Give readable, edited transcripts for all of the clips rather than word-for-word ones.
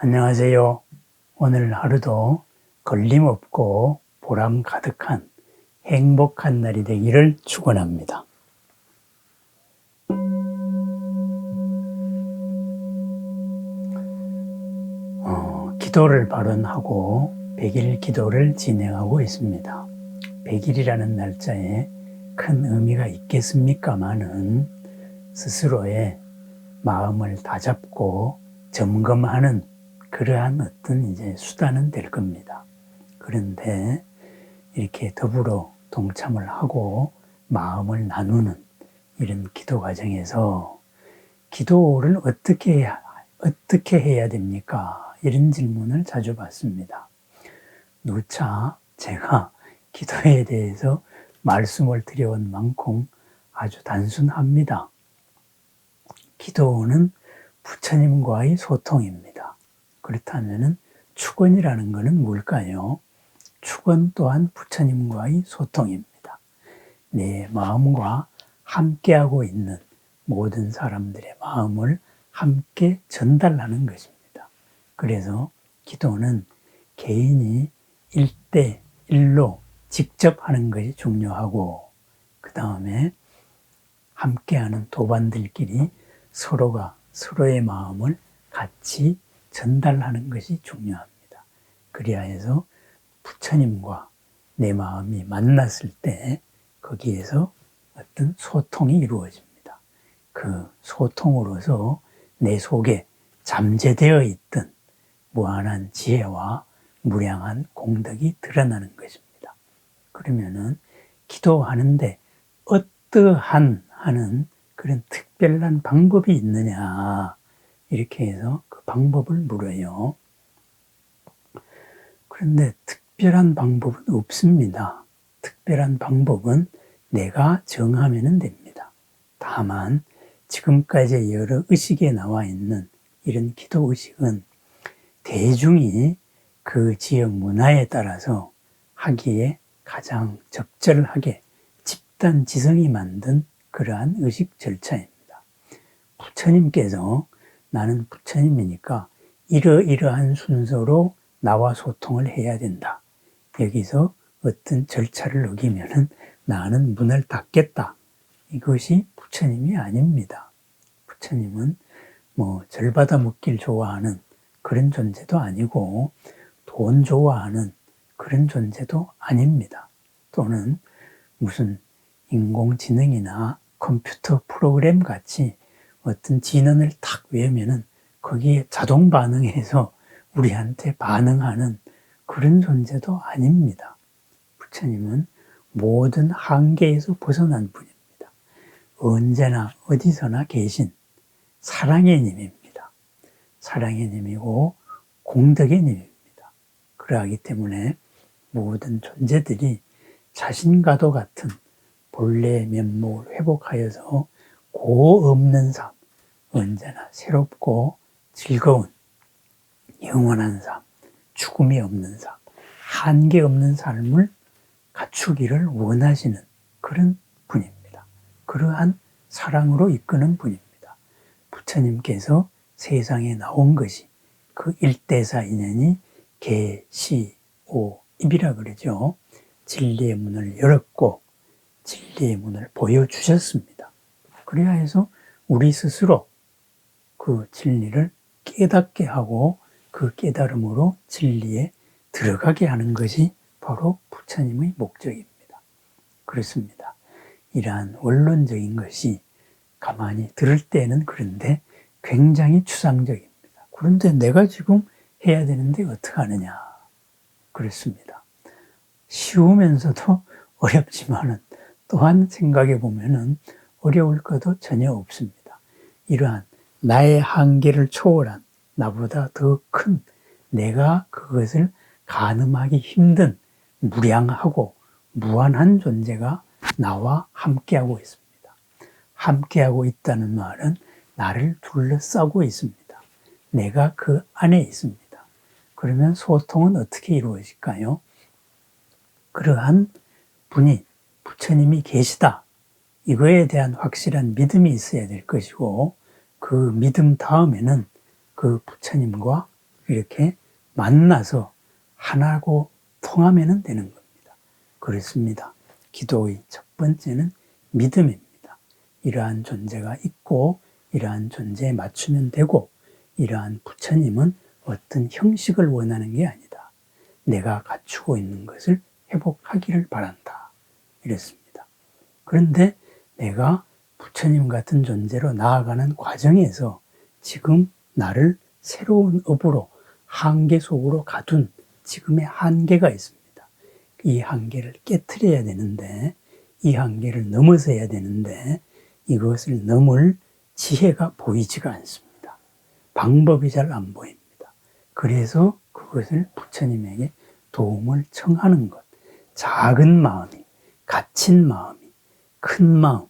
안녕하세요. 오늘 하루도 걸림없고 보람 가득한 행복한 날이 되기를 축원합니다. 기도를 발언하고 100일 기도를 진행하고 있습니다. 100일이라는 날짜에 큰 의미가 있겠습니까마는 스스로의 마음을 다잡고 점검하는 그러한 어떤 이제 수단은 될 겁니다. 그런데 이렇게 더불어 동참을 하고 마음을 나누는 이런 기도 과정에서 기도를 어떻게 해야 됩니까? 이런 질문을 자주 받습니다. 누차 제가 기도에 대해서 말씀을 드려온 만큼 아주 단순합니다. 기도는 부처님과의 소통입니다. 그렇다면 축원이라는 것은 뭘까요? 축원 또한 부처님과의 소통입니다. 내 마음과 함께하고 있는 모든 사람들의 마음을 함께 전달하는 것입니다. 그래서 기도는 개인이 1대1로 직접 하는 것이 중요하고, 그 다음에 함께하는 도반들끼리 서로가 서로의 마음을 같이 전달하는 것이 중요합니다. 그래야 해서 부처님과 내 마음이 만났을 때 거기에서 어떤 소통이 이루어집니다. 그 소통으로서 내 속에 잠재되어 있던 무한한 지혜와 무량한 공덕이 드러나는 것입니다. 그러면은 기도하는데 어떠한 하는 그런 특별한 방법이 있느냐, 이렇게 해서 그 방법을 물어요. 그런데 특별한 방법은 없습니다. 특별한 방법은 내가 정하면 됩니다. 다만 지금까지 여러 의식에 나와 있는 이런 기도 의식은 대중이 그 지역 문화에 따라서 하기에 가장 적절하게 집단 지성이 만든 그러한 의식 절차입니다. 부처님께서 나는 부처님이니까 이러이러한 순서로 나와 소통을 해야 된다. 여기서 어떤 절차를 어기면은 나는 문을 닫겠다. 이것이 부처님이 아닙니다. 부처님은 절 받아 먹길 좋아하는 그런 존재도 아니고 돈 좋아하는 그런 존재도 아닙니다. 또는 무슨 인공지능이나 컴퓨터 프로그램 같이 어떤 진언을 탁 외우면은 거기에 자동 반응해서 우리한테 반응하는 그런 존재도 아닙니다. 부처님은 모든 한계에서 벗어난 분입니다. 언제나 어디서나 계신 사랑의 님입니다. 사랑의 님이고 공덕의 님입니다. 그러하기 때문에 모든 존재들이 자신과도 같은 본래의 면목을 회복하여서 고 없는 삶, 언제나 새롭고 즐거운 영원한 삶, 죽음이 없는 삶, 한계 없는 삶을 갖추기를 원하시는 그런 분입니다. 그러한 사랑으로 이끄는 분입니다. 부처님께서 세상에 나온 것이 그 일대사 인연이 개, 시, 오, 입이라 그러죠. 진리의 문을 열었고 진리의 문을 보여주셨습니다. 그래야 해서 우리 스스로 그 진리를 깨닫게 하고 그 깨달음으로 진리에 들어가게 하는 것이 바로 부처님의 목적입니다. 그렇습니다. 이러한 원론적인 것이 가만히 들을 때는 그런데 굉장히 추상적입니다. 그런데 내가 지금 해야 되는데 어떡하느냐. 그렇습니다. 쉬우면서도 어렵지만은 또한 생각해 보면은 어려울 것도 전혀 없습니다. 이러한 나의 한계를 초월한 나보다 더 큰 내가 그것을 가늠하기 힘든 무량하고 무한한 존재가 나와 함께하고 있습니다. 함께하고 있다는 말은 나를 둘러싸고 있습니다. 내가 그 안에 있습니다. 그러면 소통은 어떻게 이루어질까요? 그러한 분이 부처님이 계시다. 이거에 대한 확실한 믿음이 있어야 될 것이고 그 믿음 다음에는 그 부처님과 이렇게 만나서 하나고 통하면 되는 겁니다. 그렇습니다. 기도의 첫 번째는 믿음입니다. 이러한 존재가 있고 이러한 존재에 맞추면 되고, 이러한 부처님은 어떤 형식을 원하는 게 아니다. 내가 갖추고 있는 것을 회복하기를 바란다. 이랬습니다. 그런데 내가 부처님 같은 존재로 나아가는 과정에서 지금 나를 새로운 업으로 한계 속으로 가둔 지금의 한계가 있습니다. 이 한계를 깨트려야 되는데, 이 한계를 넘어서야 되는데 이것을 넘을 지혜가 보이지가 않습니다. 방법이 잘 안 보입니다. 그래서 그것을 부처님에게 도움을 청하는 것, 작은 마음이, 갇힌 마음이, 큰 마음,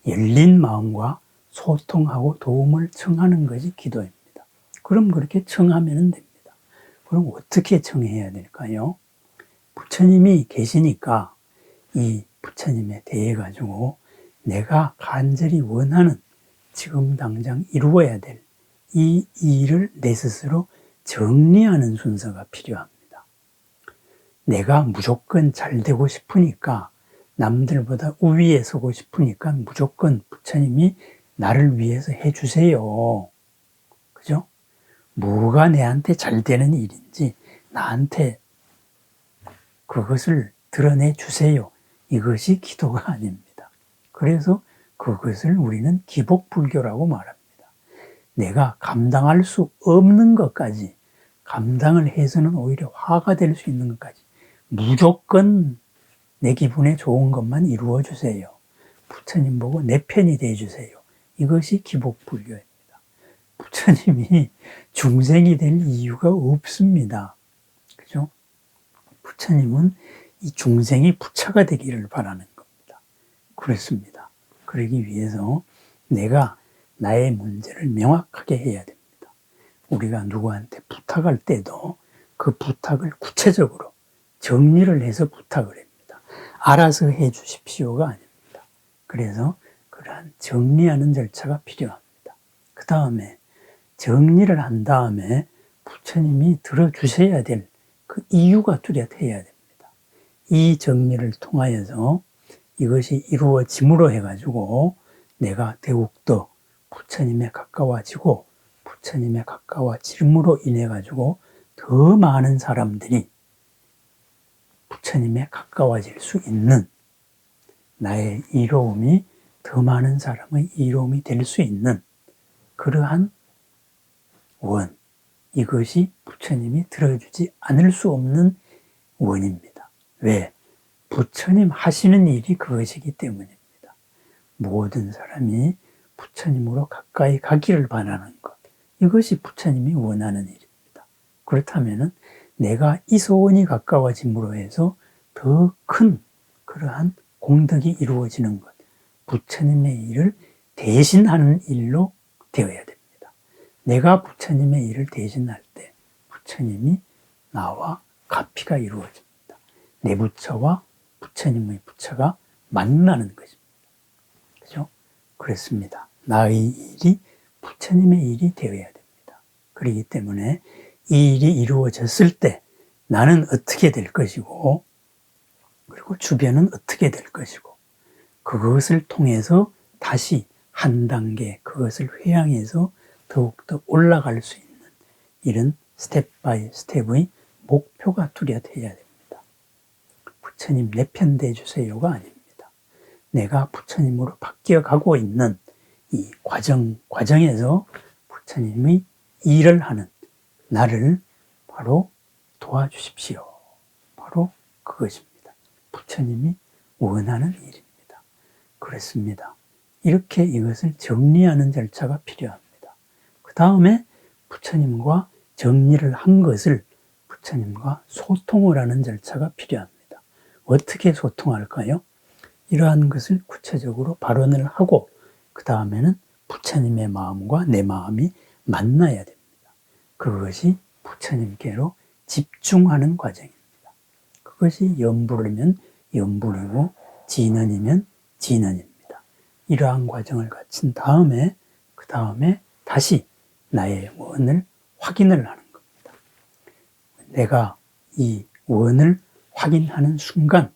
열린 마음과 소통하고 도움을 청하는 것이 기도입니다. 그럼 그렇게 청하면 됩니다. 그럼 어떻게 청해야 될까요? 부처님이 계시니까 이 부처님에 대해 가지고 내가 간절히 원하는, 지금 당장 이루어야 될 이 일을 내 스스로 정리하는 순서가 필요합니다. 내가 무조건 잘 되고 싶으니까, 남들보다 우위에 서고 싶으니까 무조건 부처님이 나를 위해서 해주세요. 그죠? 뭐가 내한테 잘 되는 일인지 나한테 그것을 드러내 주세요. 이것이 기도가 아닙니다. 그래서 그것을 우리는 기복불교라고 말합니다. 내가 감당할 수 없는 것까지, 감당을 해서는 오히려 화가 될 수 있는 것까지 무조건 내 기분에 좋은 것만 이루어 주세요. 부처님 보고 내 편이 돼 주세요. 이것이 기복불교입니다. 부처님이 중생이 될 이유가 없습니다. 그죠? 부처님은 이 중생이 부처가 되기를 바라는 겁니다. 그렇습니다. 그러기 위해서 내가 나의 문제를 명확하게 해야 됩니다. 우리가 누구한테 부탁할 때도 그 부탁을 구체적으로 정리를 해서 부탁을 합니다. 알아서 해 주십시오가 아닙니다. 그래서 그러한 정리하는 절차가 필요합니다. 그 다음에 정리를 한 다음에 부처님이 들어주셔야 될 그 이유가 뚜렷해야 됩니다. 이 정리를 통하여서 이것이 이루어짐으로 해가지고 내가 더욱더 부처님에 가까워지고, 부처님에 가까워짐으로 인해 가지고 더 많은 사람들이 부처님에 가까워질 수 있는, 나의 이로움이 더 많은 사람의 이로움이 될 수 있는 그러한 원, 이것이 부처님이 들어주지 않을 수 없는 원입니다. 왜? 부처님 하시는 일이 그것이기 때문입니다. 모든 사람이 부처님으로 가까이 가기를 바라는 것, 이것이 부처님이 원하는 일입니다. 그렇다면 내가 이 소원이 가까워짐으로 해서 더 큰 그러한 공덕이 이루어지는 것, 부처님의 일을 대신하는 일로 되어야 됩니다. 내가 부처님의 일을 대신할 때 부처님이 나와 가피가 이루어집니다. 내 부처와 부처님의 부처가 만나는 것입니다. 그죠? 그렇습니다. 나의 일이 부처님의 일이 되어야 됩니다. 그렇기 때문에 이 일이 이루어졌을 때 나는 어떻게 될 것이고, 그리고 주변은 어떻게 될 것이고, 그것을 통해서 다시 한 단계 그것을 회항해서 더욱더 올라갈 수 있는 이런 스텝 바이 스텝의 목표가 뚜렷해야 됩니다. 부처님 내 편 돼주세요가 아닙니다. 내가 부처님으로 바뀌어가고 있는 이 과정에서 부처님이 일을 하는 나를 바로 도와주십시오. 바로 그것입니다. 부처님이 원하는 일입니다. 그렇습니다. 이렇게 이것을 정리하는 절차가 필요합니다. 그 다음에 부처님과 정리를 한 것을 부처님과 소통을 하는 절차가 필요합니다. 어떻게 소통할까요? 이러한 것을 구체적으로 발언을 하고, 그 다음에는 부처님의 마음과 내 마음이 만나야 됩니다. 그것이 부처님께로 집중하는 과정입니다. 그것이 염불이면 염불이고 진언이면 진언입니다. 이러한 과정을 거친 다음에 그 다음에 다시 나의 원을 확인을 하는 겁니다. 내가 이 원을 확인하는 순간,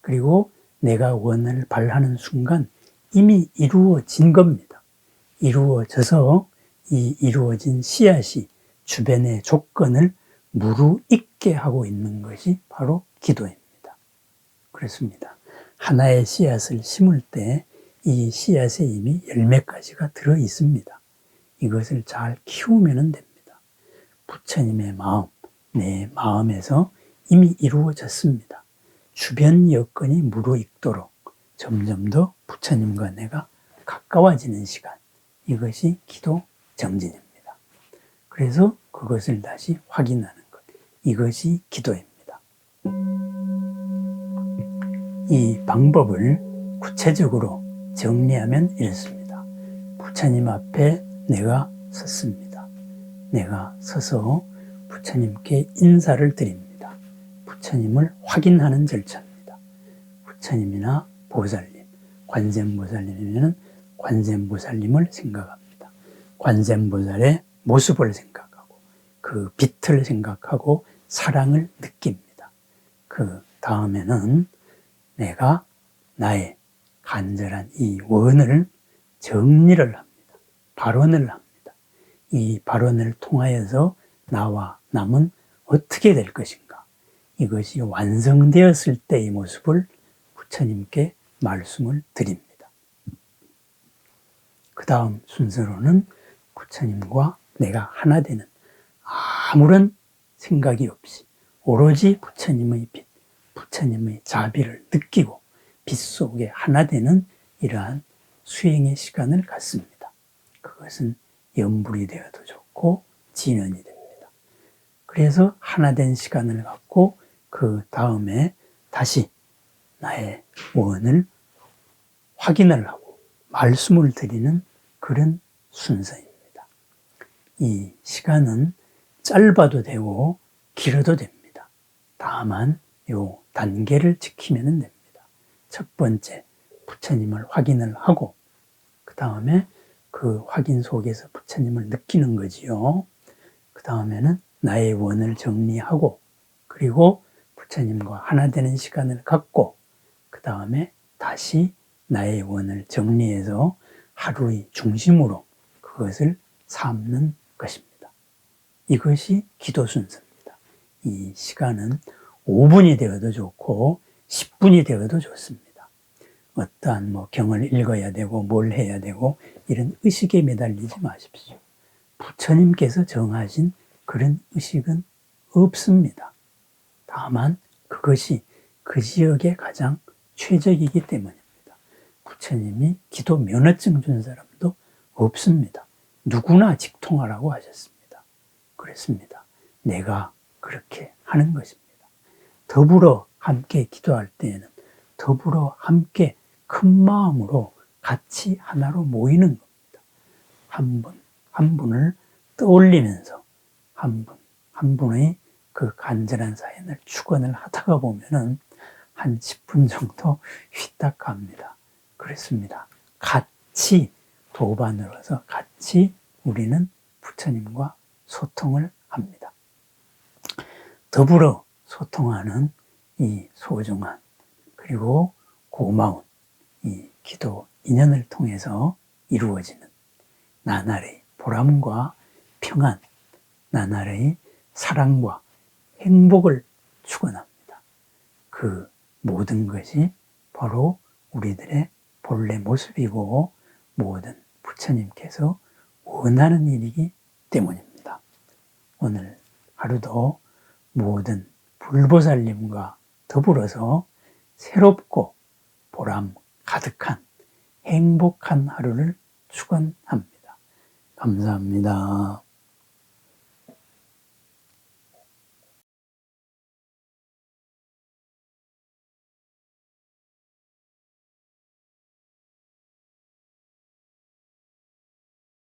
그리고 내가 원을 발하는 순간 이미 이루어진 겁니다. 이루어져서 이 이루어진 씨앗이 주변의 조건을 무르익게 하고 있는 것이 바로 기도입니다. 그렇습니다. 하나의 씨앗을 심을 때 이 씨앗에 이미 열매가지가 들어 있습니다. 이것을 잘 키우면 됩니다. 부처님의 마음, 내 마음에서 이미 이루어졌습니다. 주변 여건이 무르익도록 점점 더 부처님과 내가 가까워지는 시간, 이것이 기도 정진입니다. 그래서 그것을 다시 확인하는 것, 이것이 기도입니다. 이 방법을 구체적으로 정리하면 이렇습니다. 부처님 앞에 내가 섰습니다. 내가 서서 부처님께 인사를 드립니다. 부처님을 확인하는 절차입니다. 부처님이나 보살님, 관세음보살님이면 관세음보살님을 생각합니다. 관세음보살의 모습을 생각하고 그 빛을 생각하고 사랑을 느낍니다. 그 다음에는 내가 나의 간절한 이 원을 정리를 합니다. 발언을 합니다. 이 발언을 통하여서 나와 남은 어떻게 될 것인가, 이것이 완성되었을 때의 모습을 부처님께 말씀을 드립니다. 그 다음 순서로는 부처님과 내가 하나 되는, 아무런 생각이 없이 오로지 부처님의 빛, 부처님의 자비를 느끼고 빛 속에 하나 되는 이러한 수행의 시간을 갖습니다. 그것은 염불이 되어도 좋고 진언이 됩니다. 그래서 하나 된 시간을 갖고 그 다음에 다시 나의 원을 확인을 하고 말씀을 드리는 그런 순서입니다. 이 시간은 짧아도 되고 길어도 됩니다. 다만 요 단계를 지키면 됩니다. 첫 번째, 부처님을 확인을 하고 그 다음에 그 확인 속에서 부처님을 느끼는 거지요. 그 다음에는 나의 원을 정리하고, 그리고 부처님과 하나 되는 시간을 갖고, 그 다음에 다시 나의 원을 정리해서 하루의 중심으로 그것을 삼는 것입니다. 이것이 기도 순서입니다. 이 시간은 5분이 되어도 좋고 10분이 되어도 좋습니다. 어떠한 경을 읽어야 되고 뭘 해야 되고 이런 의식에 매달리지 마십시오. 부처님께서 정하신 그런 의식은 없습니다. 다만 그것이 그 지역에 가장 최적이기 때문입니다. 부처님이 기도 면허증 준 사람도 없습니다. 누구나 직통하라고 하셨습니다. 그렇습니다. 내가 그렇게 하는 것입니다. 더불어 함께 기도할 때에는 더불어 함께 큰 마음으로 같이 하나로 모이는 겁니다. 한 분, 한 분을 떠올리면서 한 분, 한 분의 그 간절한 사연을 축원을 하다가 보면은 한 10분 정도 휘딱 갑니다. 그렇습니다. 같이 도반으로서 같이 우리는 부처님과 소통을 합니다. 더불어 소통하는 이 소중한 그리고 고마운 이 기도 인연을 통해서 이루어지는 나날의 보람과 평안, 나날의 사랑과 행복을 축원합니다. 그 모든 것이 바로 우리들의 본래 모습이고 모든 부처님께서 원하는 일이기 때문입니다. 오늘 하루도 모든 불보살님과 더불어서 새롭고 보람 가득한 행복한 하루를 축원합니다. 감사합니다.